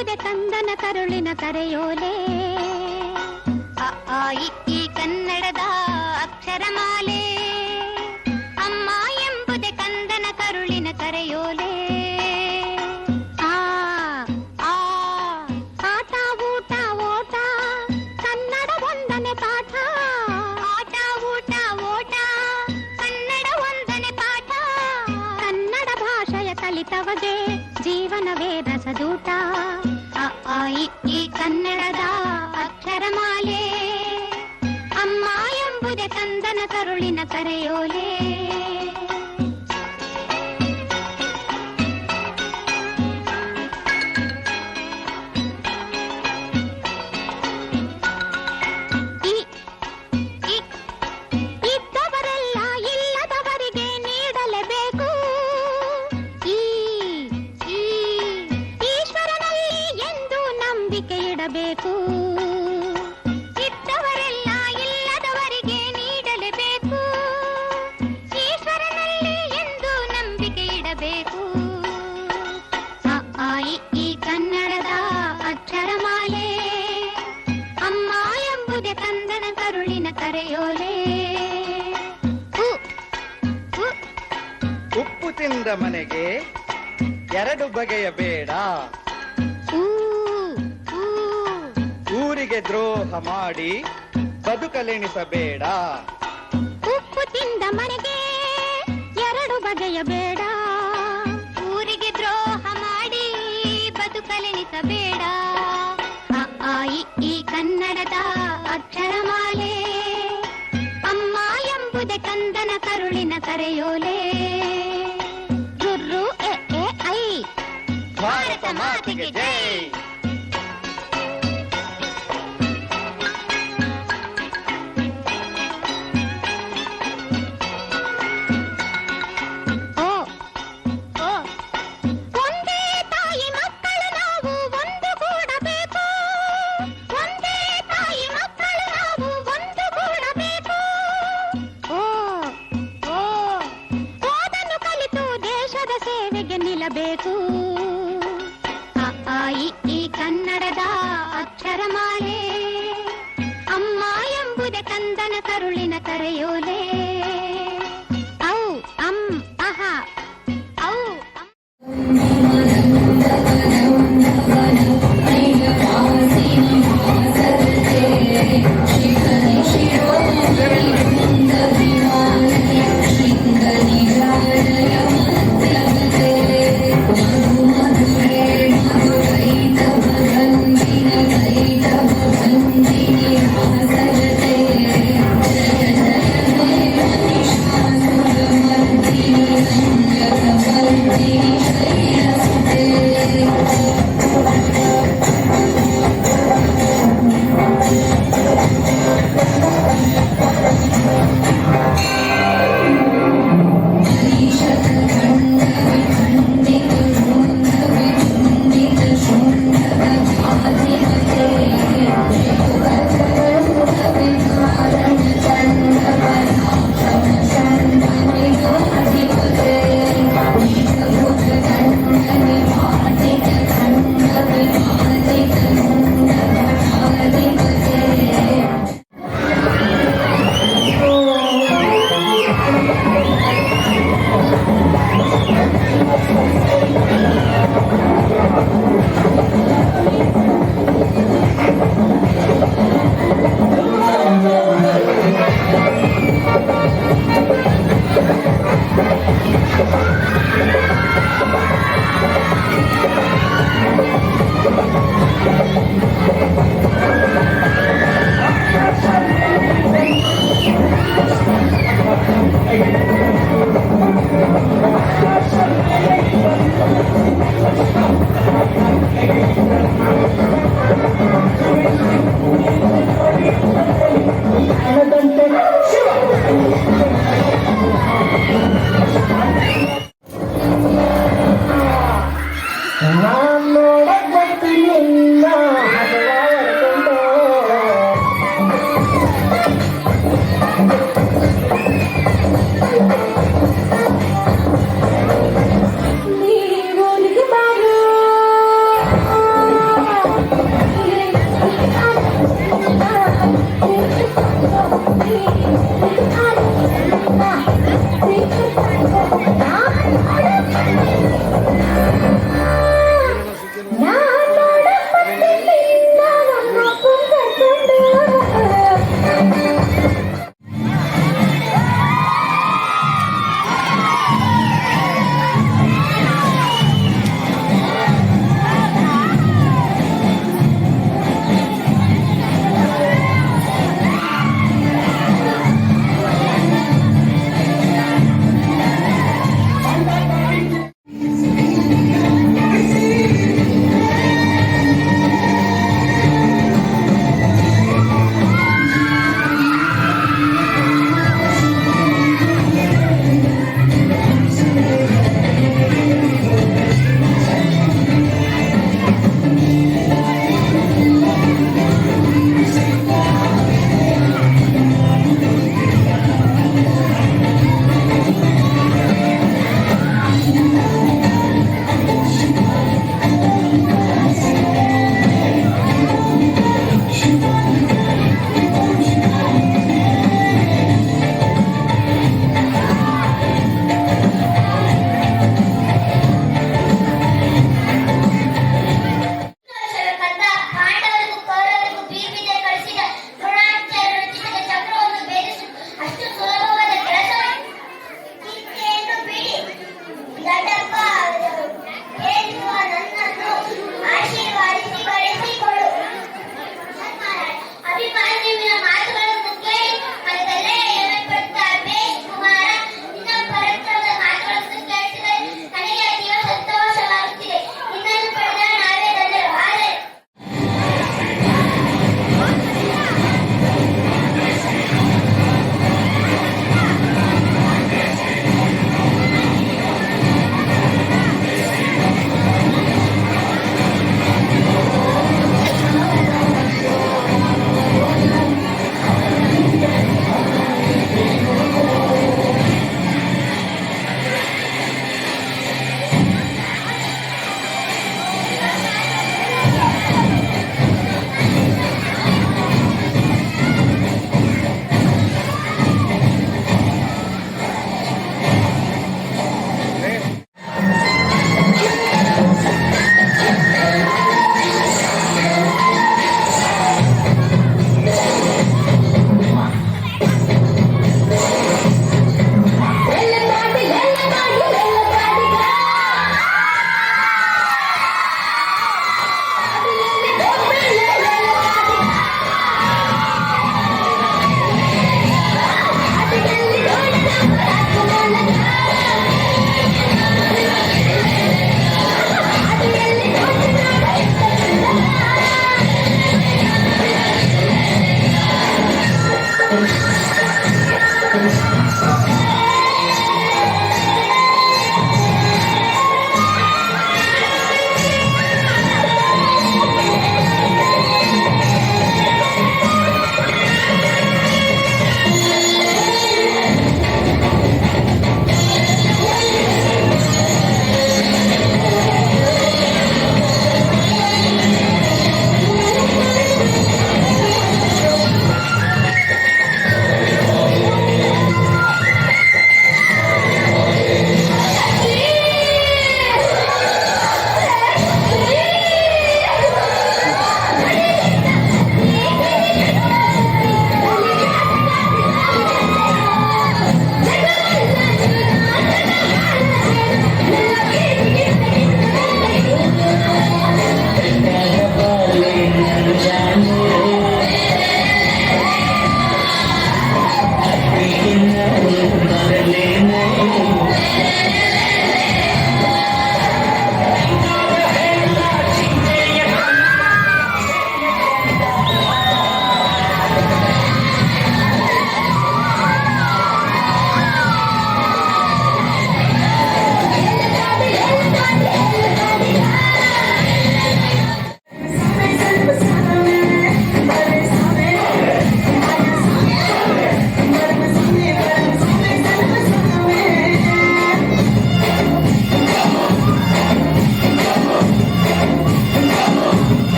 ಎಂಬುದೇ ಕಂದನ ಕರುಳಿನ ಕರೆಯೋಲೆ. ಅ ಆ ಇ ಈ ಕನ್ನಡದ ಅಕ್ಷರಮಾಲೆ. ಅಮ್ಮ ಎಂಬುದೇ ಕಂದನ ಕರುಳಿನ ಕರೆಯೋಲೆ. ಆ ಆ ಆಟ ಊಟ ಓಟ ಕನ್ನಡ ಒಂದನೆ ಪಾಠ. ಆಟ ಊಟ ಓಟ ಕನ್ನಡ ಒಂದನೆ ಪಾಠ. ಕನ್ನಡ ಭಾಷೆಯ ಕಲಿತವಗೆ ಜೀವನವೇ ರಸದೂಟ. ಅ ಆ ಇ ಈ ಕನ್ನಡದ ಅಕ್ಷರಮಾಲೆ. ಅಮ್ಮ ಎಂಬುದೇ ಕಂದನ ಕರುಳಿನ ಕರೆಯೋಲೆ. ಇದ್ದವರೆಲ್ಲ ಇಲ್ಲದವರಿಗೆ ನೀಡಲೇಬೇಕು. ಈಶ್ವರನಲ್ಲಿ ಎಂದು ನಂಬಿಕೆ ಇಡಬೇಕು. ಇದ್ದವರೆಲ್ಲ ಇಲ್ಲದವರಿಗೆ ನೀಡಲೇಬೇಕು. ಈಶ್ವರನಲ್ಲಿ ಎಂದು ನಂಬಿಕೆ ಇಡಬೇಕು. ಅ ಆ ಇ ಈ ಕನ್ನಡದ ಅಕ್ಷರಮಾಲೆ. ಅಮ್ಮ ಎಂಬುದೇ ಕಂದನ ಕರುಳಿನ ಕರೆಯೋಲೆ. ಉಪ್ಪು ತಿಂದ ಮನೆಗೆ ಎರಡು ಬಗೆಯ ಬೇಡ. ಊರಿಗೆ ದ್ರೋಹ ಮಾಡಿ ಬದುಕಲೆಣಿಸಬೇಡ. ಉಪ್ಪು ತಿಂದ ಮನೆಗೆ ಎರಡು ಬಗೆಯ ಬೇಡ. ಊರಿಗೆ ದ್ರೋಹ ಮಾಡಿ ಬದುಕಲೆಣಿಸಬೇಡ. ಅ ಆ ಇ ಈ ಕನ್ನಡದ ಅಕ್ಷರಮಾಲೆ. ಅಮ್ಮ ಎಂಬುದೇ ಕಂದನ ಕರುಳಿನ ಕರೆಯೋಲೆ. ರುರ್ರು ಎ ಎ ಐ. ಭಾರತ ಮಾತೆಗೆ ಜೈ. ಒಂದೇ ತಾಯಿ ಮಕ್ಕಳು ನಾವು ಒಂದುಗೂಡಬೇಕು. ಒಂದೇ ತಾಯಿ ಮಕ್ಕಳು ನಾವು ಒಂದುಗೂಡಬೇಕು. ಓದನ್ನು ಕಲಿತು ದೇಶದ ಸೇವೆಗೆ ನಿಲ್ಲಬೇಕು. ಅ ಆ ಇ ಈ ಕನ್ನಡದ ಅಕ್ಷರಮಾಲೆ. ಅಮ್ಮ ಎಂಬುದೇ ಕಂದನ ಕರುಳಿನ ಕರೆಯೋಲೆ. ಔ ಅಂ ಅಹ ಔ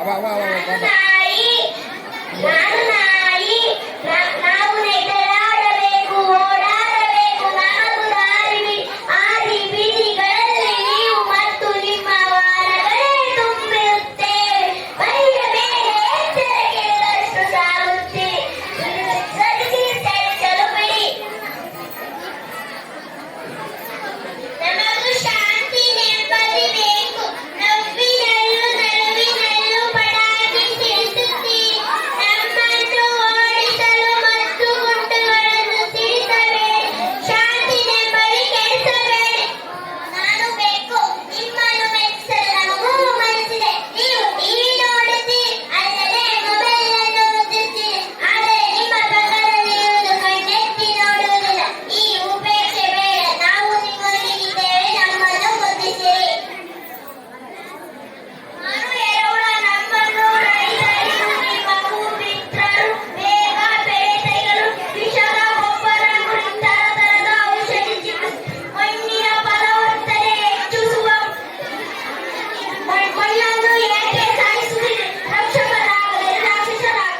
ನಾನು ನಾಯಿ, ನಾವು ನೆಗಲಾಡಬೇಕು, ಓಡಾಡಬೇಕು, ನಮಗೂ ಆದಿ ಬೀದಿಗಳಲ್ಲಿ ನೀವು ಮತ್ತು ನಿಮ್ಮ ವಾಹನಗಳೇ ತುಂಬಿರುತ್ತೇವೆ. ಬರಿಯ ಮೇಲೆ ಎಚ್ಚರಿಕೆಗಳಷ್ಟು ಸಾಗುತ್ತೇವೆ. ಚಲು ಬಿಡಿ. ನಮಗೂ ಶಾಂತಿ ನೆಮ್ಮದಿ ಬೇಕು. ನಡುವಿನಲ್ಲೂ ಪಟಾಕಿ ಸಿಡಿಸುತ್ತೀರಿ. ನಮ್ಮನ್ನು ಓಡಿಸಲು ಮತ್ತು ಗುಂಡುಗಳನ್ನು ಸಿಡಿಸಬೇಡಿ. ಶಾಂತಿ ನೆಮ್ಮದಿ ಕೆಡಿಸಬೇಡಿ. ನಾನು ಬೇಕು. ನಿಮ್ಮನ್ನು ಮೆಚ್ಚಿಸಲು ನಮಗೂ ಮನಸ್ಸಿದೆ. ನೀವು ಟಿವಿ ನೋಡುತ್ತೀರಿ, ಅಲ್ಲದೆ ಮೊಬೈಲ್ ಅನ್ನು ಮುದ್ದಿಸುತ್ತೀರಿ. ಆದರೆ ನಿಮ್ಮ ಪಕ್ಕದಲ್ಲಿರುವುದು ಕಣ್ಣೆತ್ತಿ ನೋಡುವುದಿಲ್ಲ. ಈ ಉಪೇಕ್ಷೆ ಬೇಡ. ನಾವು ನಿಮ್ಮೊಂದಿಗಿದ್ದೇವೆ. ನಮ್ಮನ್ನು ಮುದ್ದಿಸಿರಿ. ನಾನು ಎರೆಹುಳ. ನಮ್ಮನ್ನು ರೈತರು, ನಿಮ್ಮ ಮಿತ್ರರು, ಬೇಗ ಬೆಳೆಸೈಗಳು, ವಿಷದ ಗೊಬ್ಬರ, ತರತರದ ಔಷಧಿ ಚಿಕಿತ್ಸೆ, ಮಣ್ಣಿನ ಫಲವತ್ತತೆ ಹೆಚ್ಚಿಸುವ ಮಣ್ಣನ್ನು ಏಕೆ ಸಾಯಿಸುವಿರಿ? ರಕ್ಷಕರಾಗದೆ ರಾಕ್ಷಸರಾಗದೆ.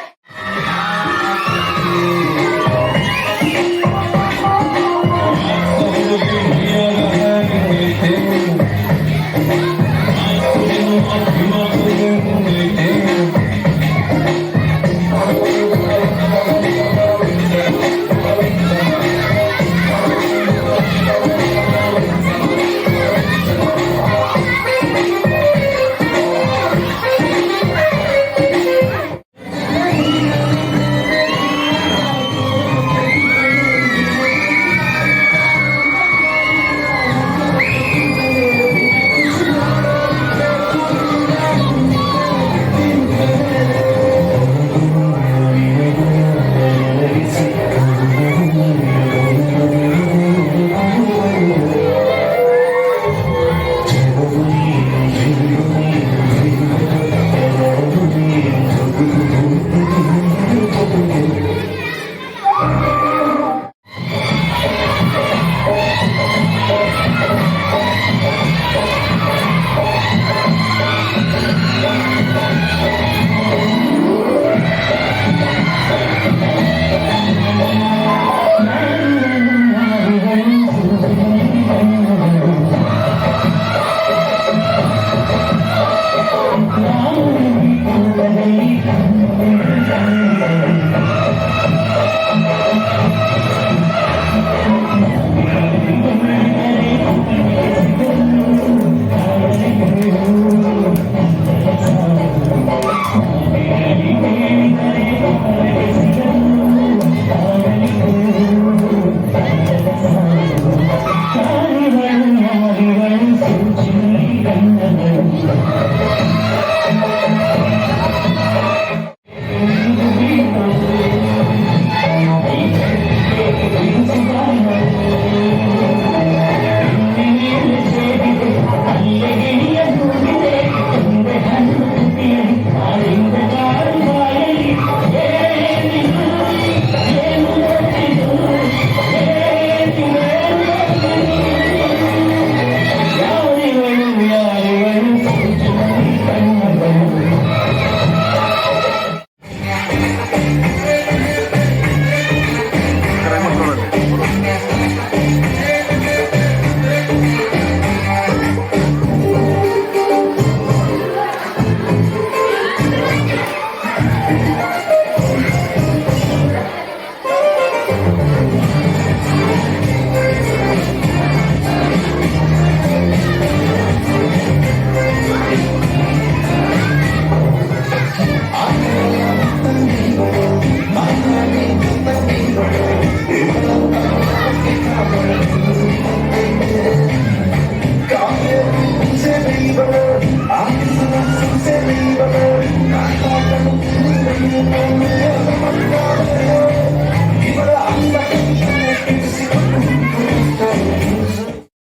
I'm